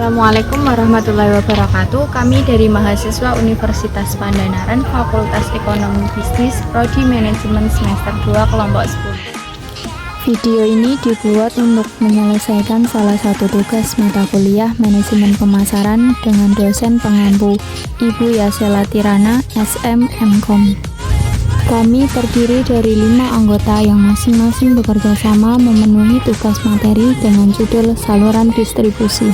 Assalamualaikum warahmatullahi wabarakatuh. Kami dari mahasiswa Universitas Pandanaran, Fakultas Ekonomi Bisnis, Prodi Manajemen semester 2 kelompok 10. Video ini dibuat untuk menyelesaikan salah satu tugas mata kuliah Manajemen Pemasaran dengan dosen pengampu Ibu Yasela Tirana, SM MKom. Kami terdiri dari 5 anggota yang masing-masing bekerja sama memenuhi tugas materi dengan judul saluran distribusi.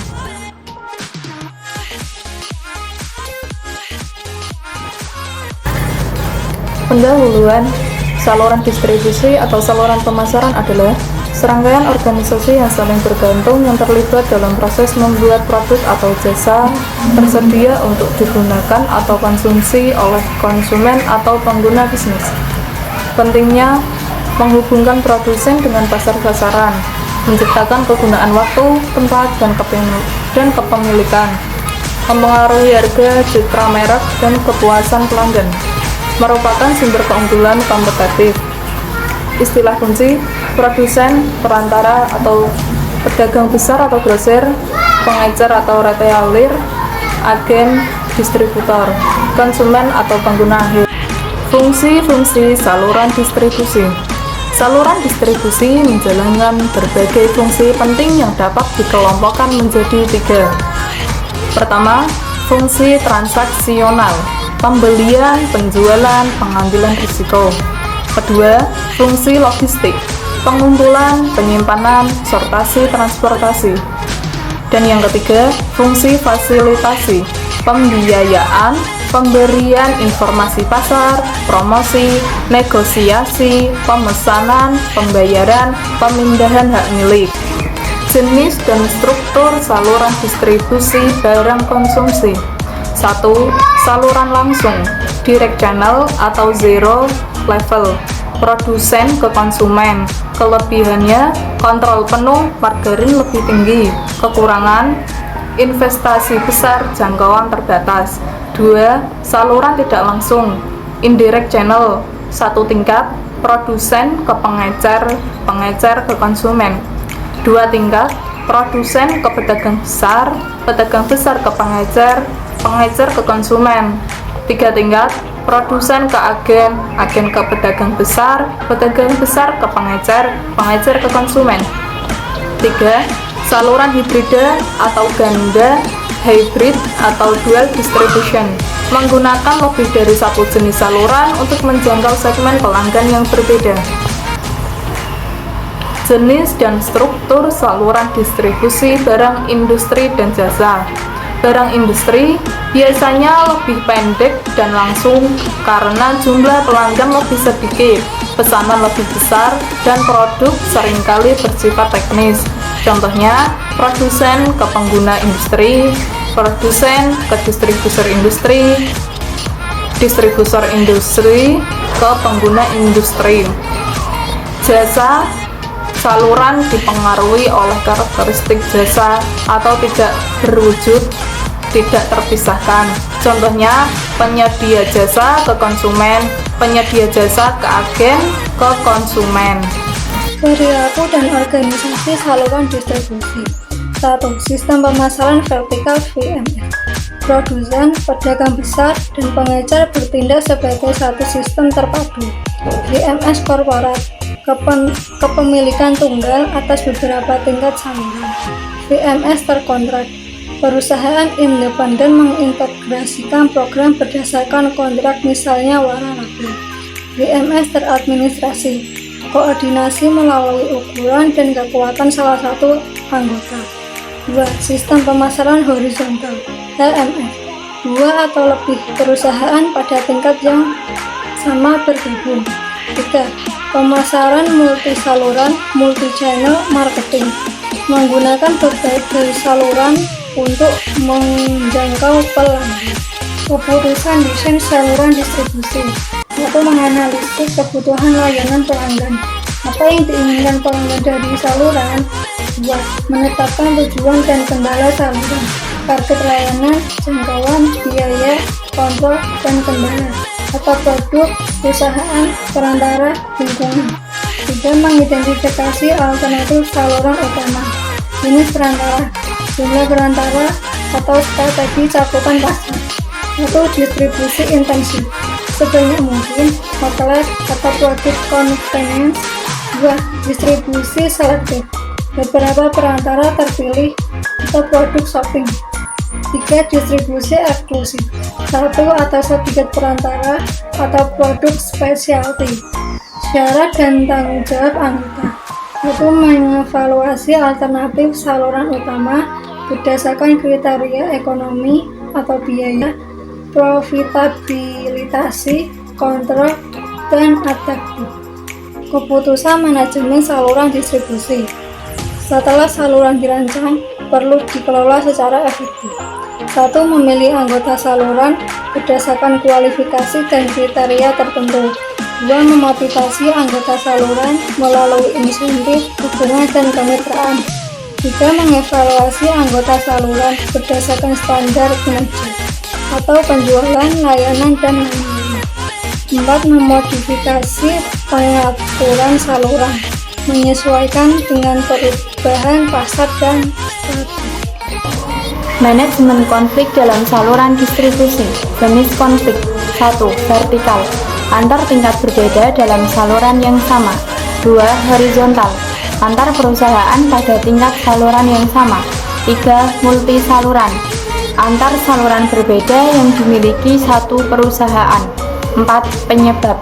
Pendahuluan, saluran distribusi atau saluran pemasaran adalah serangkaian organisasi yang saling bergantung yang terlibat dalam proses membuat produk atau jasa tersedia untuk digunakan atau konsumsi oleh konsumen atau pengguna bisnis. Pentingnya menghubungkan produsen dengan pasar sasaran, menciptakan kegunaan waktu, tempat, dan kepemilikan, mempengaruhi harga, citra merek, dan kepuasan pelanggan, merupakan sumber keunggulan kompetitif. Istilah kunci: produsen, perantara atau pedagang besar atau grosir, pengecer atau retailer, agen, distributor, konsumen atau pengguna akhir. Fungsi-fungsi saluran distribusi. Saluran distribusi menjalankan berbagai fungsi penting yang dapat dikelompokkan menjadi 3. Pertama, fungsi transaksional, pembelian, penjualan, pengambilan risiko. Kedua, fungsi logistik, pengumpulan, penyimpanan, sortasi, transportasi. Dan yang ketiga, fungsi fasilitasi, pembiayaan, pemberian informasi pasar, promosi, negosiasi, pemesanan, pembayaran, pemindahan hak milik. Jenis dan struktur saluran distribusi barang konsumsi. 1. Saluran langsung, direct channel atau zero level, produsen ke konsumen. Kelebihannya, kontrol penuh, margarin lebih tinggi. Kekurangan, investasi besar, jangkauan terbatas. 2. Saluran tidak langsung, indirect channel, 1 tingkat, produsen ke pengecer, pengecer ke konsumen. 2 tingkat, produsen ke pedagang besar ke pengecer, pengecer ke konsumen. 3 tingkat, produsen ke agen, agen ke pedagang besar ke pengecer, pengecer ke konsumen. 3. Saluran hibrida atau ganda, hybrid atau dual distribution, menggunakan lebih dari satu jenis saluran untuk menjangkau segmen pelanggan yang berbeda. Jenis dan struktur saluran distribusi barang industri dan jasa. Barang industri biasanya lebih pendek dan langsung karena jumlah pelanggan lebih sedikit, pesanan lebih besar, dan produk seringkali bersifat teknis. Contohnya, produsen ke pengguna industri, produsen ke distributor industri ke pengguna industri. Jasa, saluran dipengaruhi oleh karakteristik jasa atau tidak berwujud, tidak terpisahkan. Contohnya, penyedia jasa ke konsumen, penyedia jasa ke agen ke konsumen. Perilaku dan organisasi saluran distribusi. 1. Sistem pemasaran vertikal VMS. Produsen, pedagang besar, dan pengecer bertindak sebagai satu sistem terpadu. VMS korporat, kepemilikan tunggal atas beberapa tingkat saluran. VMS terkontrak, perusahaan independen mengintegrasikan program berdasarkan kontrak, misalnya waralaba. VMS teradministrasi, koordinasi melalui ukuran dan kekuatan salah satu anggota. 2. Sistem pemasaran horizontal, HMS, 2 atau lebih perusahaan pada tingkat yang sama bergabung. 3. Pemasaran multisaluran, multi-channel marketing, menggunakan berbagai saluran untuk menjangkau pelanggan. Keputusan desain saluran distribusi. 1. Menganalisis kebutuhan layanan pelanggan. Apa yang diinginkan pelanggan dari saluran? 2. Menetapkan tujuan dan kendala saluran, target layanan, jangkauan, biaya, kontrol, dan kendala. Apa produk, perusahaan, perantara, lingkungan. 3. Mengidentifikasi alternatif saluran utama, jenis perantara, jumlah perantara atau strategi cakupan pasar. 1. Distribusi intensif, sebanyak mungkin outlet atau produk convenience. 2. Distribusi selektif, beberapa perantara terpilih atau produk shopping. 3. Distribusi eksklusif, satu atau sedikit perantara atau produk specialty. Syarat dan tanggung jawab anggota. 1. Mengevaluasi alternatif saluran utama berdasarkan kriteria ekonomi atau biaya, profitabilitasi, kontrol, dan adaptif. Keputusan manajemen saluran distribusi. Setelah saluran dirancang, perlu dikelola secara efektif. 1. Memilih anggota saluran berdasarkan kualifikasi dan kriteria tertentu. 2. Memotivasi anggota saluran melalui insentif, dukungan, dan kemitraan. 3. Mengevaluasi anggota saluran berdasarkan standar kinerja atau penjualan, layanan, dan lain-lain. 4. Memodifikasi pengaturan saluran menyesuaikan dengan perubahan pasar dan strategi. Manajemen konflik dalam saluran distribusi. Jenis konflik. 1. Vertikal, antar tingkat berbeda dalam saluran yang sama. 2. Horizontal, antar perusahaan pada tingkat saluran yang sama. 3. Multi saluran, antar saluran berbeda yang dimiliki satu perusahaan. 4. Penyebab,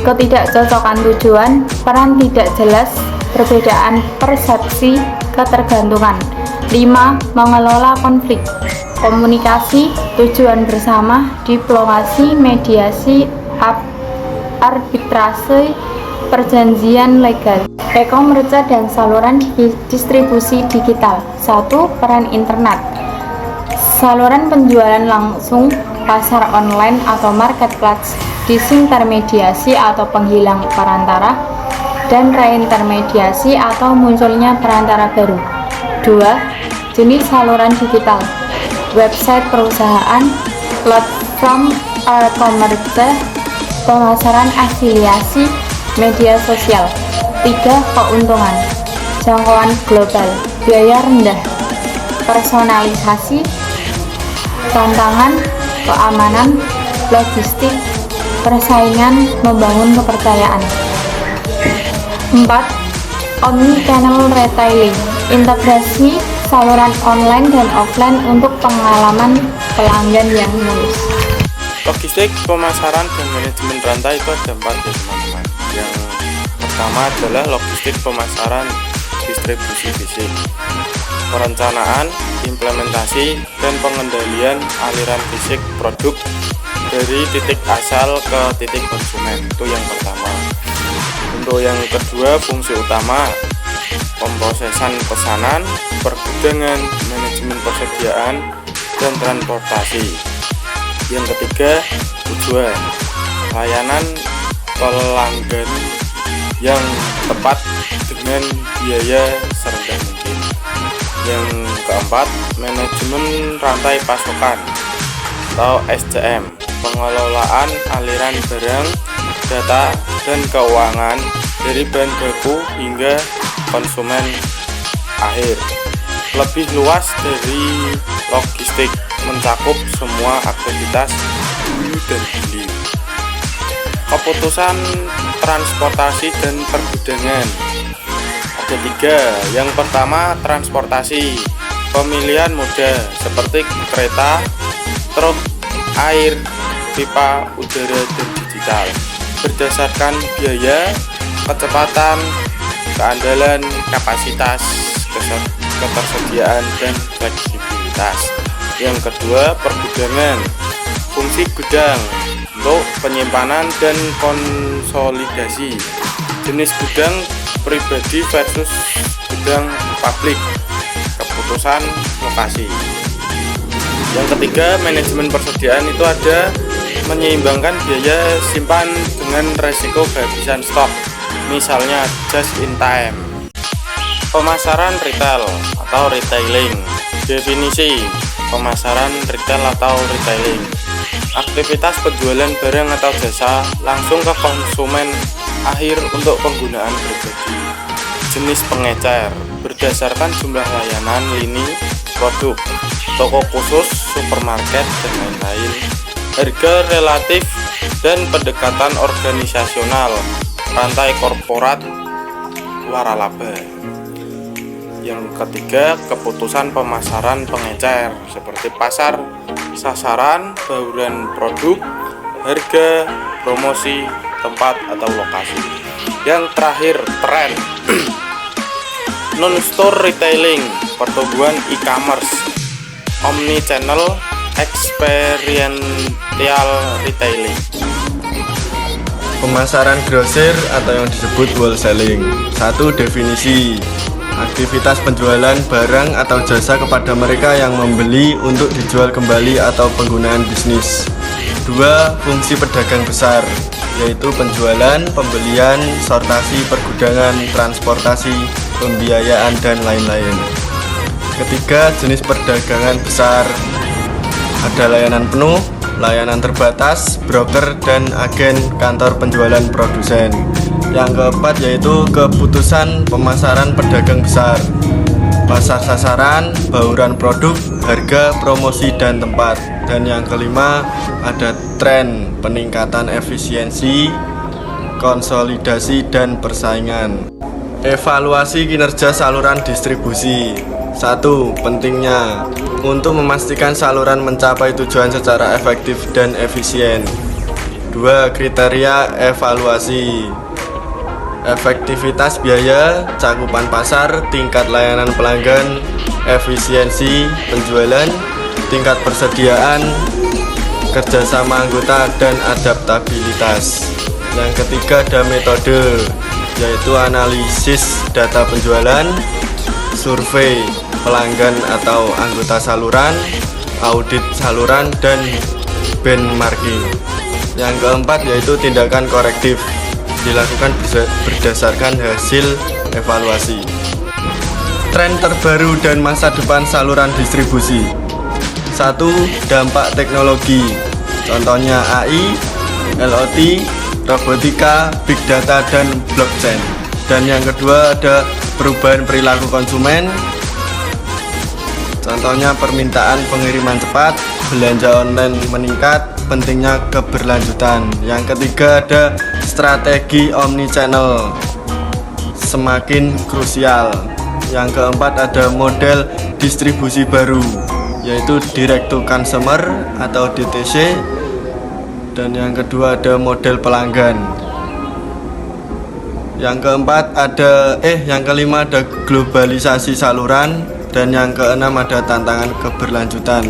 ketidakcocokan tujuan, peran tidak jelas, perbedaan persepsi, ketergantungan. 5. Mengelola konflik, komunikasi, tujuan bersama, diplomasi, mediasi, arbitrase, perjanjian legal. E-commerce dan saluran distribusi digital. 1. Peran internet, saluran penjualan langsung, pasar online atau marketplace, disintermediasi atau penghilang perantara, dan reintermediasi atau munculnya perantara baru. 2. Jenis saluran digital, website perusahaan, platform e-commerce, pemasaran afiliasi, media sosial. 3. Keuntungan, jangkauan global, biaya rendah, personalisasi, tantangan, keamanan, logistik, persaingan, membangun kepercayaan. 4. Omnichannel retailing, integrasi saluran online dan offline untuk pengalaman pelanggan yang mulus. Logistik, pemasaran, dan manajemen rantai itu ada 4 ya teman-teman. Yang pertama adalah logistik pemasaran distribusi fisik, perencanaan, implementasi, dan pengendalian aliran fisik produk dari titik asal ke titik konsumen. Itu yang pertama. Untuk yang kedua, fungsi utama pemrosesan pesanan, pergudangan, manajemen persediaan, dan transportasi. Yang ketiga, tujuan layanan pelanggan yang tepat dengan biaya serendah mungkin. Yang keempat, manajemen rantai pasokan atau SCM, pengelolaan aliran barang, data, dan keuangan dari bahan baku hingga konsumen akhir. Lebih luas dari logistik, mencakup semua aktivitas hulu dan hilir. Keputusan transportasi dan pergudangan ada 3. Yang pertama, transportasi, pemilihan moda seperti kereta, truk, air, pipa udara, dan digital berdasarkan biaya, kecepatan, keandalan, kapasitas, ketersediaan, dan fleksibilitas. Yang kedua, pergudangan, fungsi gudang untuk penyimpanan dan konsolidasi, jenis gudang pribadi versus gudang publik, keputusan lokasi. Yang ketiga, manajemen persediaan itu ada menyeimbangkan biaya simpan dengan resiko kehabisan stok, misalnya just in time. Pemasaran retail atau retailing. Definisi pemasaran retail atau retailing, aktivitas penjualan barang atau jasa langsung ke konsumen akhir untuk penggunaan pribadi. Jenis pengecer berdasarkan jumlah layanan lini produk, toko khusus, supermarket, dan lain-lain. Harga relatif dan pendekatan organisasional, rantai korporat, waralaba. Yang ketiga, keputusan pemasaran pengecer seperti pasar, sasaran, bauran produk, harga, promosi, tempat atau lokasi. Yang terakhir, tren. Non-store retailing, pertumbuhan e-commerce, omni-channel, experiential retailing. Pemasaran grosir atau yang disebut wholesaling. 1. Definisi: aktivitas penjualan barang atau jasa kepada mereka yang membeli untuk dijual kembali atau penggunaan bisnis. 2. Fungsi pedagang besar, yaitu penjualan, pembelian, sortasi, pergudangan, transportasi, pembiayaan, dan lain-lain. Ketiga, jenis perdagangan besar. Ada layanan penuh, layanan terbatas, broker, dan agen kantor penjualan produsen. Yang keempat yaitu keputusan pemasaran pedagang besar, pasar sasaran, bauran produk, harga, promosi, dan tempat. Dan yang kelima ada tren, peningkatan efisiensi, konsolidasi, dan persaingan. Evaluasi kinerja saluran distribusi. 1. Pentingnya untuk memastikan saluran mencapai tujuan secara efektif dan efisien. 2. Kriteria evaluasi: efektivitas biaya, cakupan pasar, tingkat layanan pelanggan, efisiensi penjualan, tingkat persediaan, kerjasama anggota, dan adaptabilitas. Yang ketiga ada metode, yaitu analisis data penjualan, survei pelanggan atau anggota saluran, audit saluran, dan benchmarking. Yang keempat yaitu tindakan korektif, dilakukan berdasarkan hasil evaluasi. Tren terbaru dan masa depan saluran distribusi. 1. Dampak teknologi, contohnya AI, IoT, robotika, big data, dan blockchain. Dan yang kedua ada perubahan perilaku konsumen, contohnya permintaan pengiriman cepat, belanja online meningkat, pentingnya keberlanjutan. Yang ketiga ada strategi omnichannel, semakin krusial. Yang keempat ada model distribusi baru, yaitu direct to consumer atau DTC. Dan yang kedua ada model pelanggan. Yang keempat yang kelima ada globalisasi saluran. Dan yang keenam ada tantangan keberlanjutan.